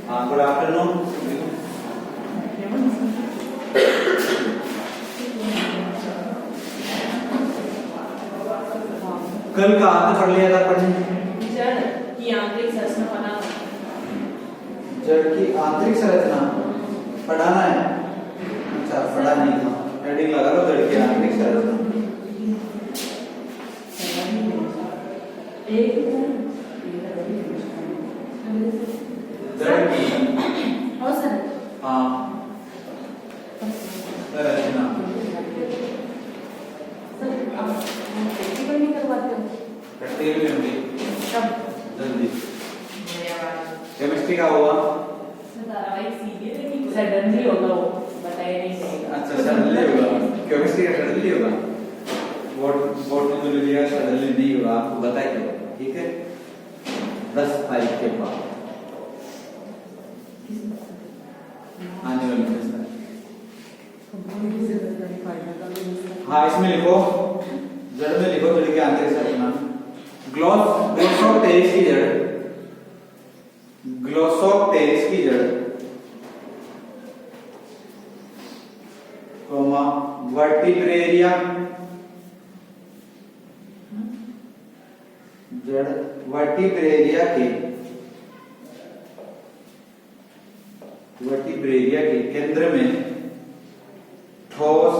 हाँ, good afternoon. कल का आधा पढ़ लिया था पढ़ने। जड़ की आंतरिक संरचना जड़ की आंतरिक संरचना पढ़ाना है। अच्छा, पढ़ा नहीं था। हेडिंग लगा लो, जड़ की आंतरिक संरचना। जड़ की हाँ संरचना। प्रैक्टिकल में होगी जल्दी। केमिस्ट्री का हुआ सडनली होगा, वो बताया नहीं जाएगा। अच्छा, सडनली होगा। केमिस्ट्री का सडनली होगा। बोर्ड में जो लिया सडनली नहीं होगा, आपको बताया क्यों? ठीक है, 10 तारीख के बाद आने वाली क्लास। हाँ, इसमें लिखो, जड़ में लिखो, जड़ की आंतरिक संरचना। ग्लोसोप्टेरिस की जड़, ग्लोसोप्टेरिस की जड़, कोमा वर्टिब्रेरिया जड़, वर्टिब्रेरिया के केंद्र में ठोस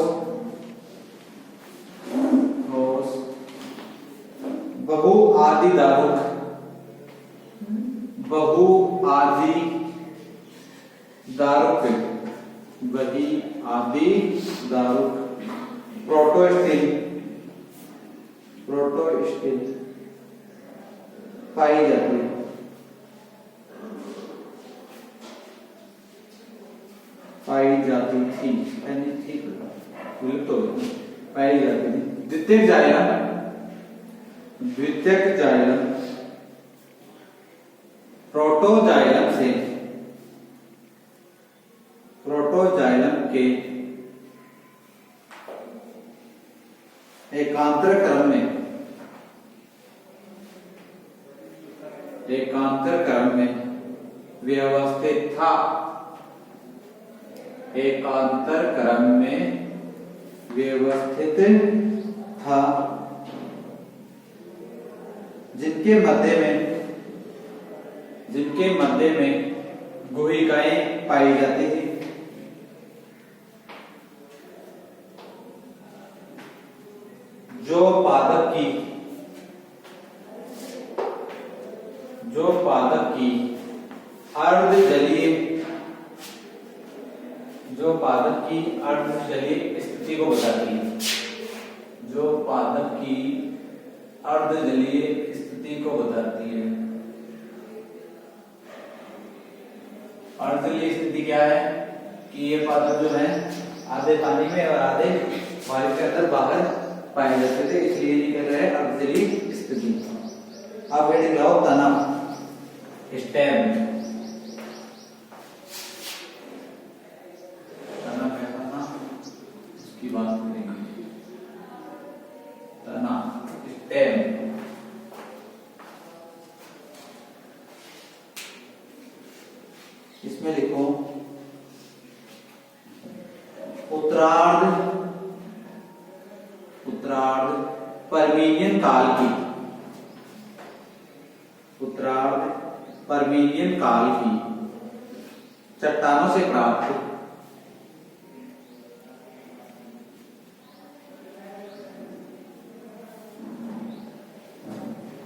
बहुआदि दारुक प्रोटोस्टिल पाई जाती है। पाई जाती थी, तो पाई जाती थी। द्वितीयक जाइलम प्रोटोजाइलम के एकांतर क्रम में व्यवस्थित था। एकांतर क्रम में व्यवस्थित था, जिनके मध्य में गुहिकाएं पाई जाती थी। जो पादप की अर्धजलीय स्थिति को बताती है। जो पादप की अर्धजलीय स्थिति को बताती है। अर्धजलीय स्थिति क्या है कि ये पादप जो है आधे पानी में और आधे वायु के अंदर बाहर पाए जाते थे, इसलिए ये कह रहे हैं अर्धजलीय स्थिति। अब हेडिंग लगाओ तना, स्टेम। तना कैसा था उसकी बात करेंगे। तना, स्टेम। इसमें लिखो उत्तरार्ध पर्मियन काल की चट्टानों से प्राप्त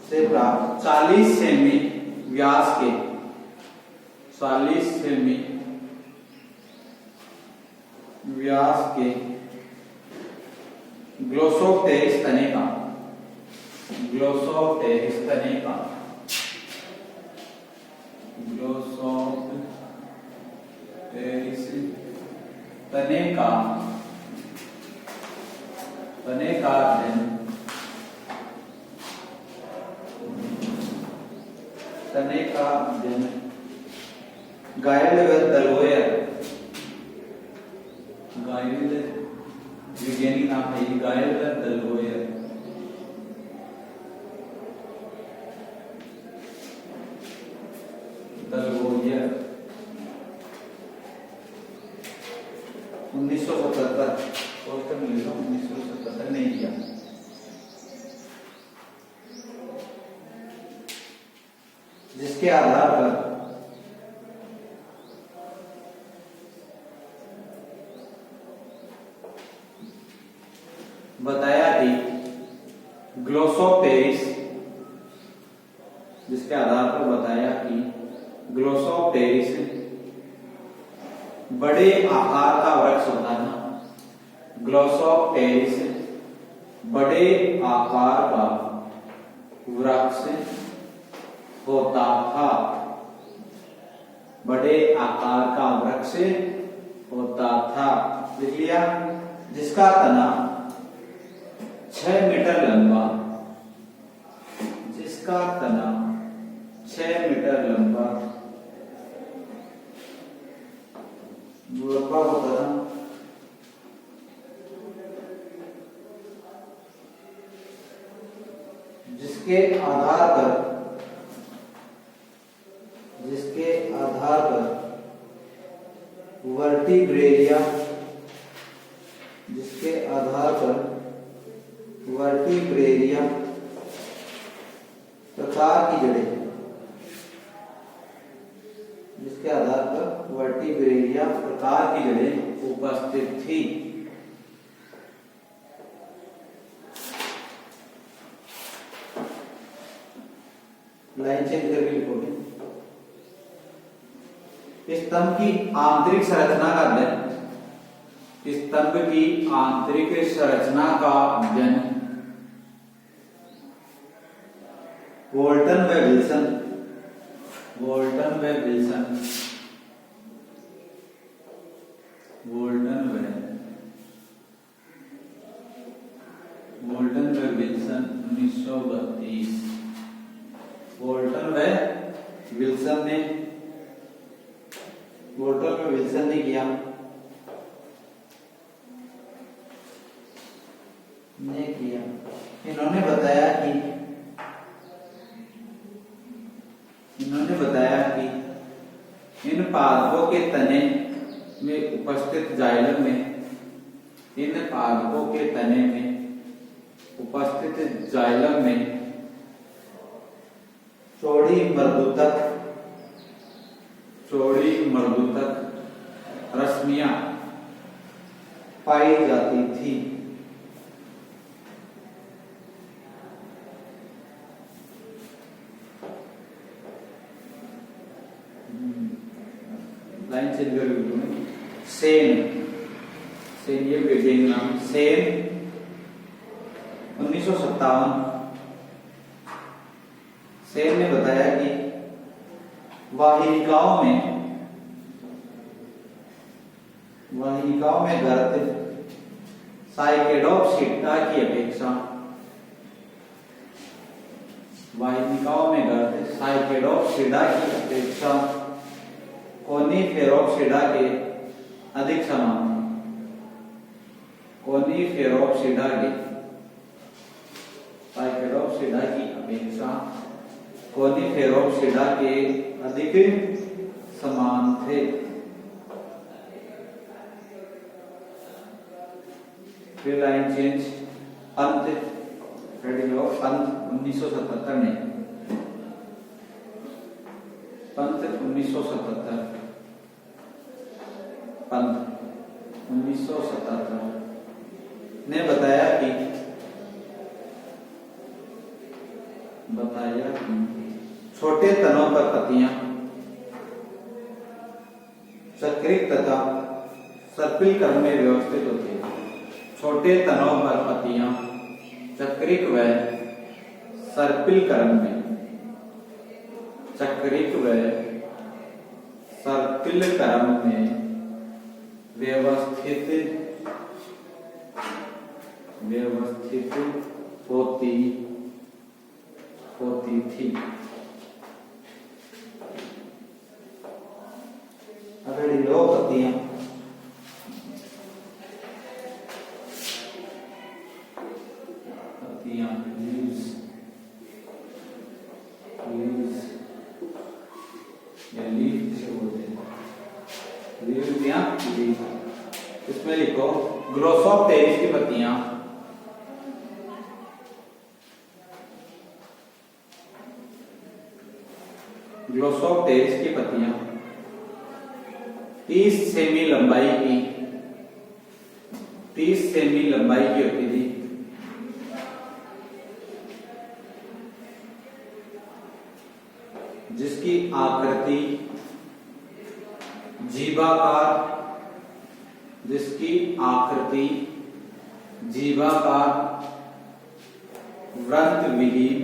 से प्राप्त 40 सेमी व्यास के 40 सेमी व्यास के ग्लोसोप्टेरिस तने का अध्ययन गाइल्ड दलोयर, गाइल्ड वैज्ञानिक नाम है ये, गाइल्ड दलोयर। दलोयर 1977 क्वेश्चन मिलेगा 1977 नहीं किया। जिसके आधार पर बताया कि ग्लोस ऑफ पेरिस, जिसके आधार पर बताया कि ग्लोस ऑफ पेरिस बड़े आकार का वृक्ष होता है ना, ग्लोस ऑफ पेरिस बड़े आकार का वृक्ष होता था, बड़े आकार का वृक्ष होता था। लिख लिया। जिसका तना 6 मीटर लंबा, जिसका तना 6 मीटर लंबा होता था, जिसके आधार पर वर्टिब्रेलिया, जिसके आधार पर वर्टिब्रेलिया प्रकार की जड़ें, जिसके आधार पर वर्टिब्रेलिया प्रकार की जड़ें उपस्थित थी। लाइन चेंज करके लिखोगे। स्तंभ की आंतरिक संरचना का अध्ययन, स्तंभ की आंतरिक संरचना का अध्ययन वोल्टन व विल्सन, वोल्टन व विल्सन, वोल्टन व विल्सन 1932, वोल्टन व विल्सन ने किया, इन्होंने बताया कि इन पादपों के तने में उपस्थित जाइलम में, इन पादपों के तने में उपस्थित जाइलम में चौड़ी मर्दूतक रश्मियां पाई जाती थी। लाइन चेंज कर सेन ये बिल्डिंग नाम सेन 1957, सेन ने बताया कि वाहिनिकाओं में गर्त साइकेडोप्सिडा की अपेक्षा, वाहिनिकाओं में गर्त साइकेडोप्सिडा की अपेक्षा कोनिफेरोप्सिडा के अधिक समान, कोनिफेरोप्सिडा के साइकेडोप्सिडा की अपेक्षा कोनिफेरोप्सिडा के अधिक समान थे। फिर लाइन चेंज अंत 1977 ने पंत 1977 ने बताया कि छोटे तनों पर पत्तियां चक्रिक तथा सर्पिल क्रम में व्यवस्थित होती है। छोटे तनों पर पत्तियां चक्रिक व सर्पिल क्रम में, चक्रिक व सर्पिल क्रम में व्यवस्थित होती थी। अगर लो पत्तियां इसमें लिखो ग्लोसोप्टेरिस की पत्तियां ग्लोसोप्टेरिस की पत्तियां 30 सेमी लंबाई की 30 सेमी लंबाई की होती थी। जिसकी आकृति जीवाकार जिसकी आकृति जीवाकार व्रंतविहीन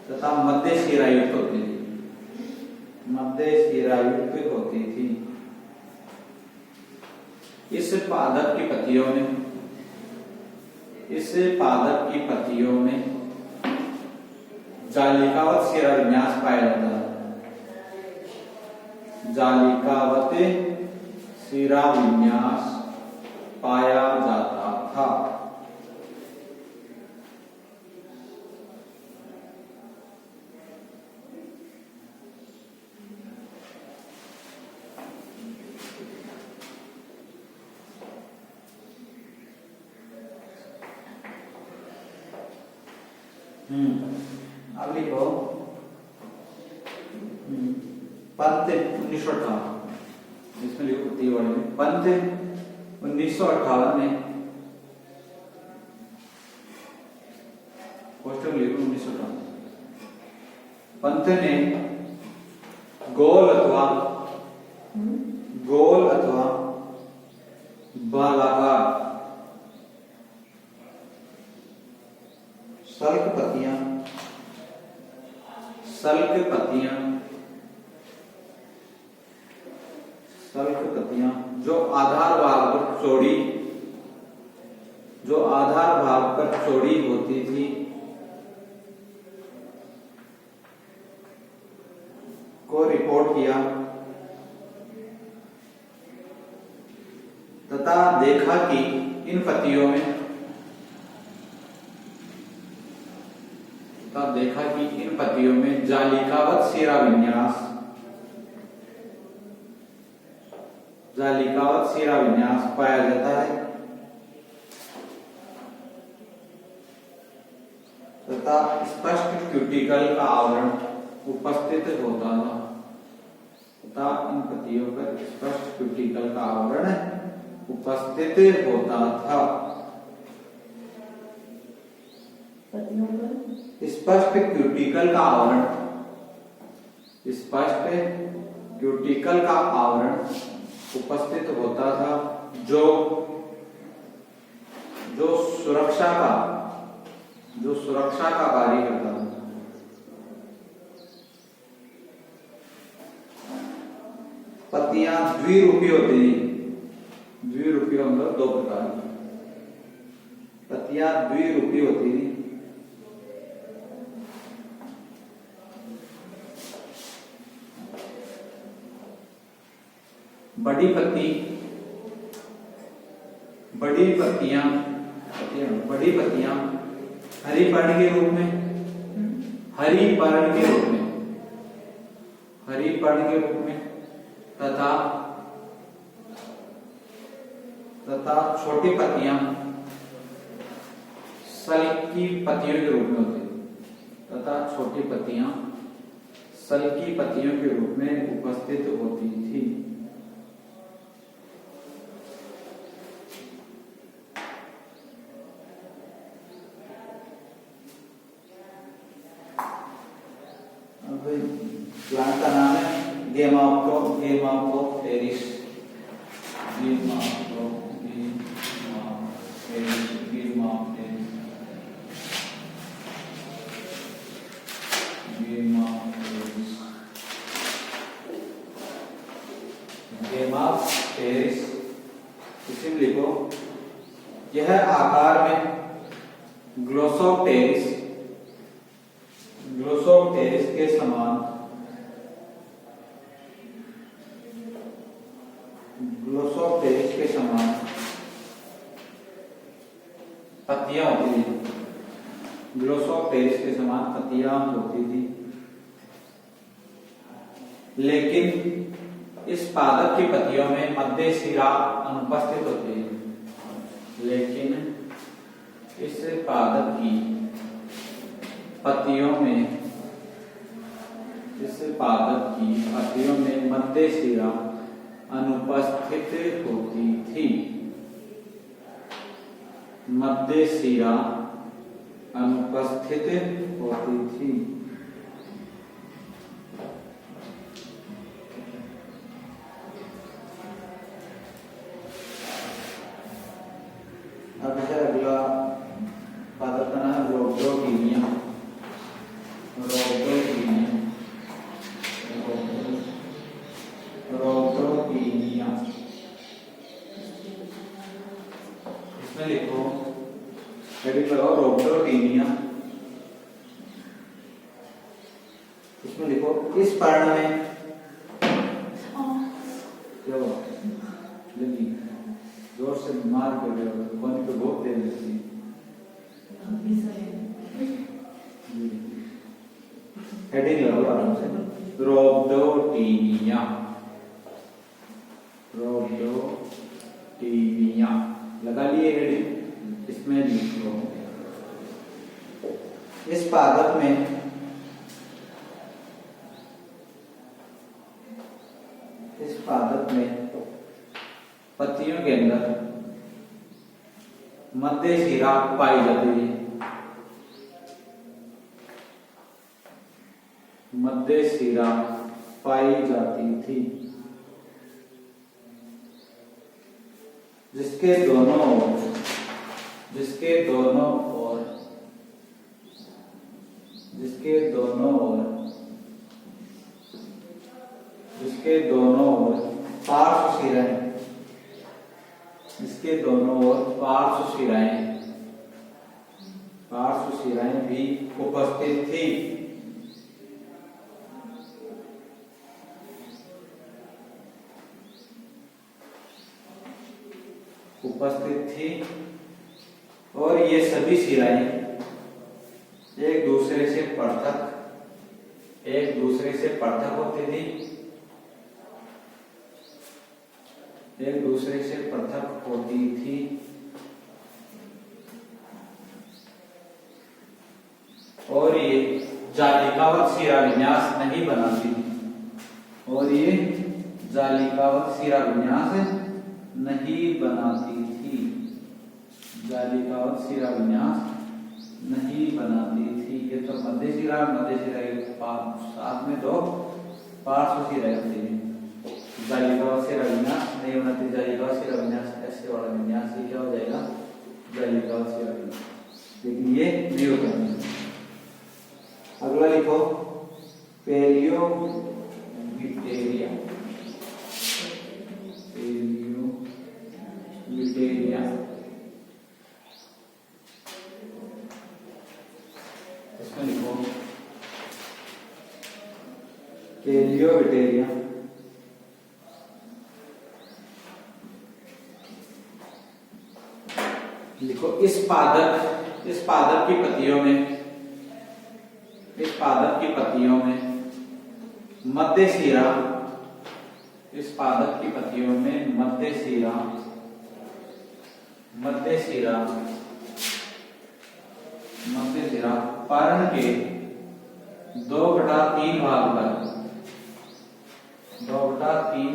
तथा मध्य शिरायुक्त होती थी। मध्य शिरायुक्त होती थी। इस पादप की पत्तियों में जालिकावत शिरा विन्यास पाया जाता है। जालिकावत शिरा विन्यास पाया जाता था। अब लिखो पंत 1958। इसमें लिखो तीवड़ में पंत 1958 में पोस्टर लिखो 1958। पंत ने गोल अथवा बालाकार सल्क पत्तियां जो आधार भाग पर चौड़ी होती थी को रिपोर्ट किया तथा देखा कि इन पत्तियों में जालिकावत शिरा विन्यास पाया जाता है तथा स्पष्ट क्यूटिकल का आवरण उपस्थित होता था। तथा इन पत्तियों पर स्पष्ट क्यूटिकल का आवरण उपस्थित होता था। स्पष्ट क्यूटिकल का आवरण उपस्थित होता था जो सुरक्षा का कार्य करता था। पत्तियां द्विरूपी होती थी। द्विरूपी मतलब दो प्रकार की पत्तियां द्विरूपी होती थी। बड़ी पत्तियां हरी पर्ण के रूप में तथा छोटी पत्तियां सल्की पत्तियों के रूप में होती उपस्थित होती थी। प्लांट का नाम है गेमाप्टेरिस। इसी लिखो यह आकार में ग्लोसोप्टेरिस के समान पत्तियां होती थी। ग्लोसोप्टेरिस के समान पत्तियां होती थी। लेकिन इस पादप की पत्तियों में मध्य शिरा अनुपस्थित होती है। लेकिन इस पादप की पत्तियों में मध्य शिरा अनुपस्थित होती थी। मध्य शिरा अनुपस्थित होती थी। अब है अगला पादप का नाम रोब्डोटीनिया। रोब्डोटीनिया इसमें लिखो, हेडिंग लगाओ रोब्डोटीनिया। इसमें लिखो इस पर्ण में क्या हुआ? लगी जोर से मार कर कोने पे बहुत देर लगती। हेडिंग लगाओ आराम से, रोब्डोटीनिया। रोब्डोटीनिया लगा लिए हेडिंग। इसमें लिखो इस पादप में पत्तियों के अंदर मध्य शिरा पाई जाती है। मध्य शिरा पाई जाती थी, जिसके दोनों ओर पार्श्व शिराएं भी उपस्थित थी। और ये सभी शिराएं एक दूसरे से पृथक होती थी। और ये जालिकावत शिरा विन्यास नहीं बनाती थी। जालिकावत शिरा विन्यास नहीं बनाती थी। ये तो मध्य शिरा के साथ में दो पार्श्व शिरा होती है। जालिकावत शिरा विन्यास नहीं बनाती। जालिकावत शिरा विन्यास ऐसे वाला विन्यास ये क्या हो जाएगा? जालिकावत शिरा विन्यास। लेकिन ये नहीं होता। अगला लिखो पेलियोविटेरिया। इसमें लिखो पेलियोविटेरिया। लिखो इस पादप की पत्तियों में मध्य शिरा पर्ण के 2/3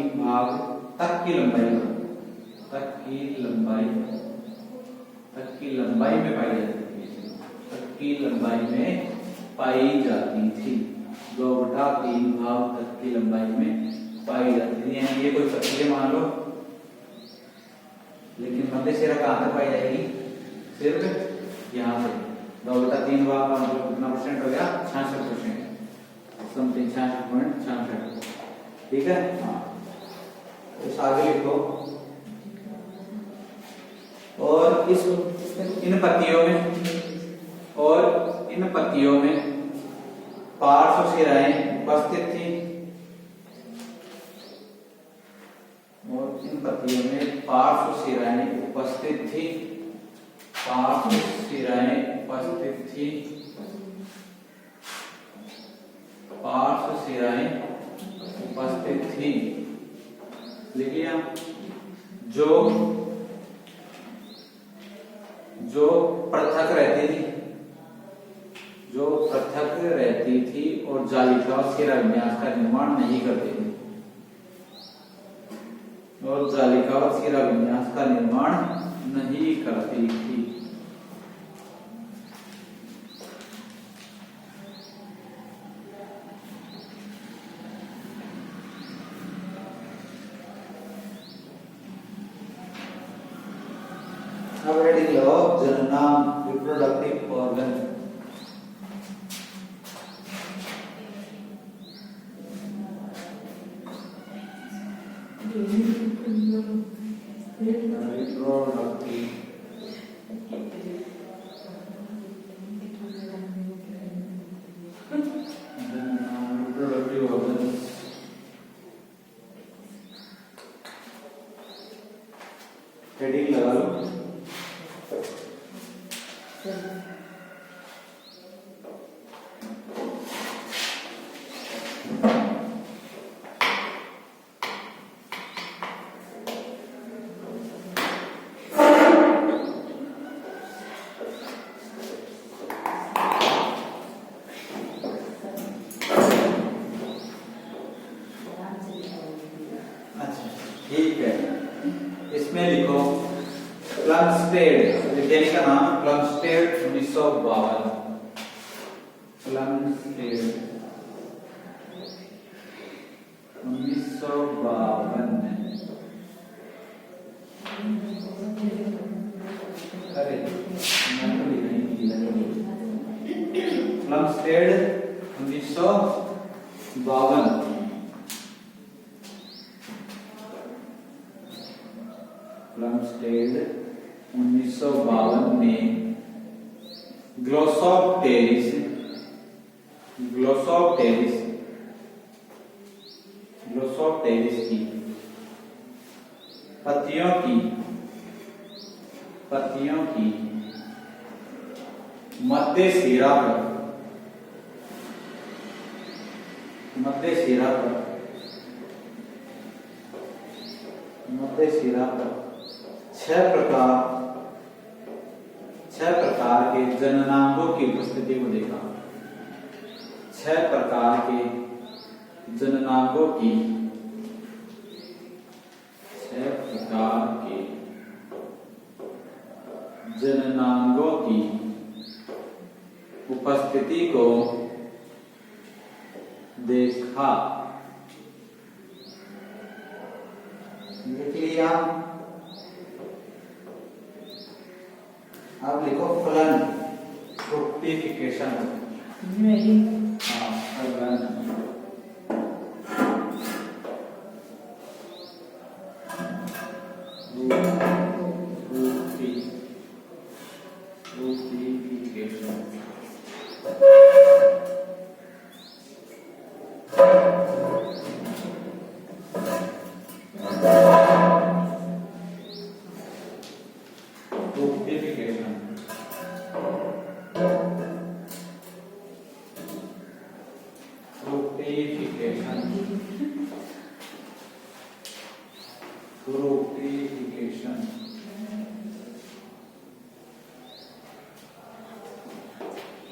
भाग तक की लंबाई में पाई जाती थी। 2/3 भाग तक की लंबाई में पाई जाती थी। यानी ये कोई पत्ती मान लो, लेकिन मध्य शिरा कहां तक पाई जाएगी? सिर्फ यहाँ से 2/3 भाग का मतलब कितना परसेंट हो गया? 66%, समथिंग 66.66। ठीक है। हाँ, तो आगे लिखो। और इन पत्तियों में पार्श्व शिराएं उपस्थित थी। शिराएं उपस्थित थी। लिख लिया। जो पृथक रहती थी, जो पृथक रहती थी और जालिका और शिरा विन्यास का निर्माण नहीं करती थी, और जालिका और शिरा विन्यास का निर्माण नहीं करती थी। अब हेडिंग लो जननांग reproductive organ. Reproductive organ. Heading लगा लो। ठीक है, इसमें लिखो प्लमस्टेड, वैज्ञानिक का नाम प्लमस्टेड 1952। प्लमस्टेड 1952 में। अरे प्लमस्टेड 1952। प्लमस्टेड 1952 में ग्लोसोप्टेरिस की पत्तियों की मध्य शिरा पर 6 प्रकार के जननांगों की उपस्थिति को देखा। 6 प्रकार के जननांगों की उपस्थिति को देखा। लिख लिया। अब लिखो फलन, फ्रुक्टिफिकेशन।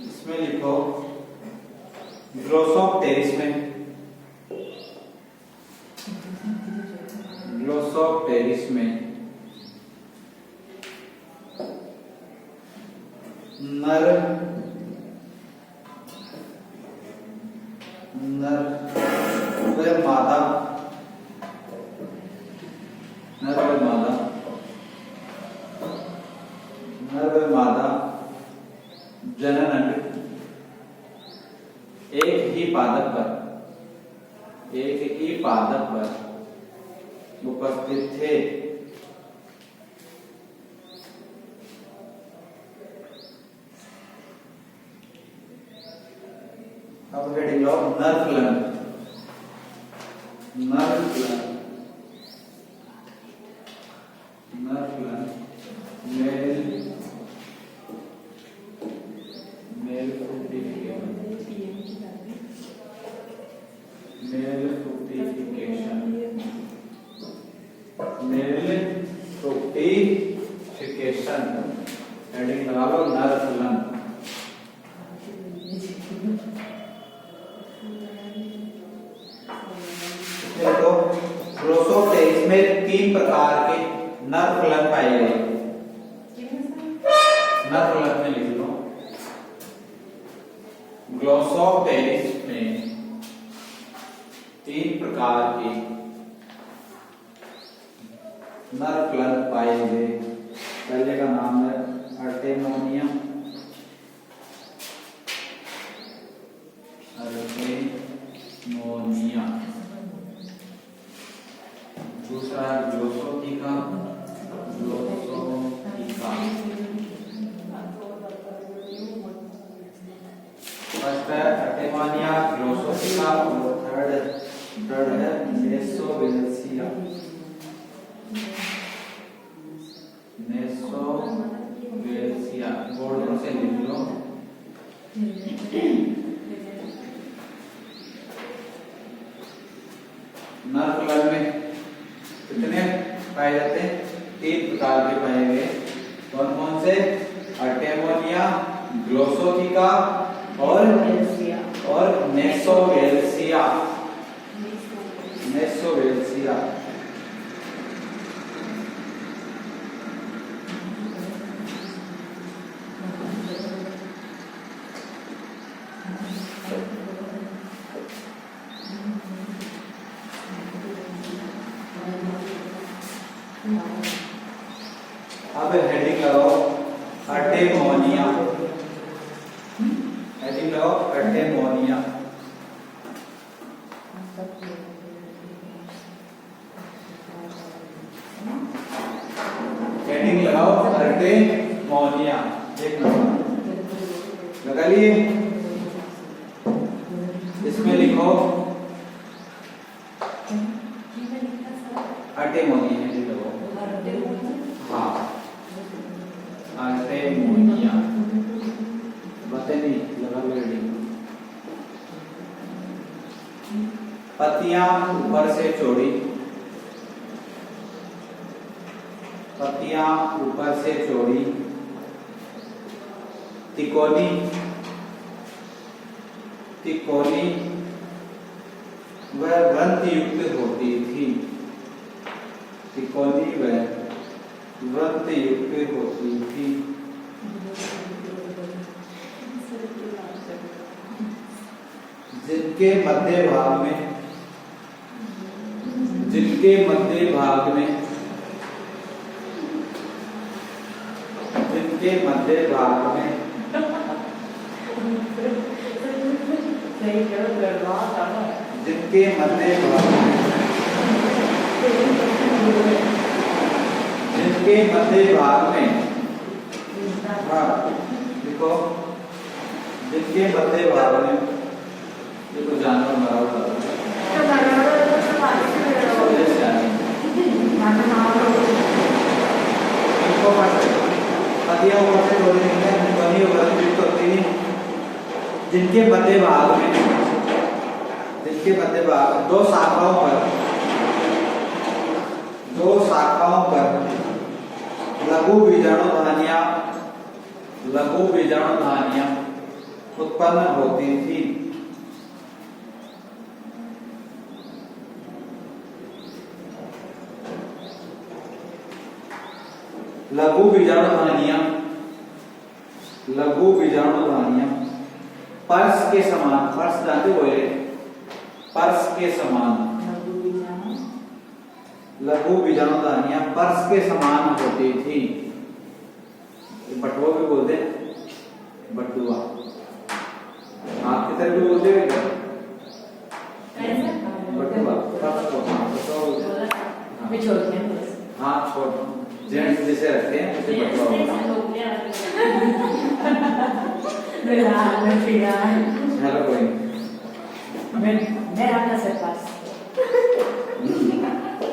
इसमें लिखो ग्लोसोप्टेरिस में नर व मादा जनन एक ही पादप पर उपस्थित थे। अब हेडिंग लो नर फलन। हेडिंग लगा लो नर फलन। देखो ग्लोसोप्टेरिस में 3 प्रकार के नर फलन पाए गए। नर फलन में लिख लो ग्लोसोप्टेरिस में 3 प्रकार के नर फलन पाए गए। पहले का नाम है अर्टेमोनियम, अर्टेमोनिया। दूसरा ग्लोसोथिका, ग्लोसोथिका। फर्स्ट है अर्टेमोनिया, ग्लोसोथिका और थर्ड है नेसोवेल्सिया। नेसोवेल्सिया बोर्डों से लिख लो। नर फलन में कितने पाए जाते हैं? 3 प्रकार के पाए गए। कौन कौन से? अर्टेमोनिया, ग्लोसोथिका और नेसोवेल्सिया। नेसोवेल्सिया। अब हेडिंग लगाओ अर्टेमोनिया। हेडिंग लगाओ अर्टेमोनिया। हेडिंग लगाओ अर्टेमोनिया। देखो लगा लिए। इसमें लिखो अर्टेमोनिया। हेडिंग लगाओ। हाँ अर्टेमोनिया बातें नहीं लगा लो। पत्तियां ऊपर से चौड़ी, पत्तियां ऊपर से चौड़ी, तिकोनी, तिकोनी वह वृत्त युक्त होती थी। तिकोनी वह वृत्त युक्त होती थी। जिनके मध्य भाग में, जिनके मध्य भाग में, जिनके मध्य भाग में जिनके मध्य भाग में, जिनके मध्य भाग में, हाँ देखो जिनके मध्य भाग में, देखो जानवर मरा हुआ जिनके मध्य भाग में, जिनके मध्य भाग में 2 शाखाओं पर, 2 शाखाओं पर लघु बीजाणुधानियां, लघु बीजाणुधानियां उत्पन्न होती थी। लघु बीजाणुधानियां, लघु बीजाणुधानियां पर्स के समान, पर्स जानते हो ये, पर्स के समान, लघु बीजाणुधानियां पर्स के समान होती थी। बटुआ भी बोलते हैं, बटुआ आपकी तरफ भी बोलते हैं बटुआ, पर्स को हाँ छोड़ जेंट्स जैसे रखते हैं उसे बटुआ होता है। हेलो कोई मैं आपका सर पास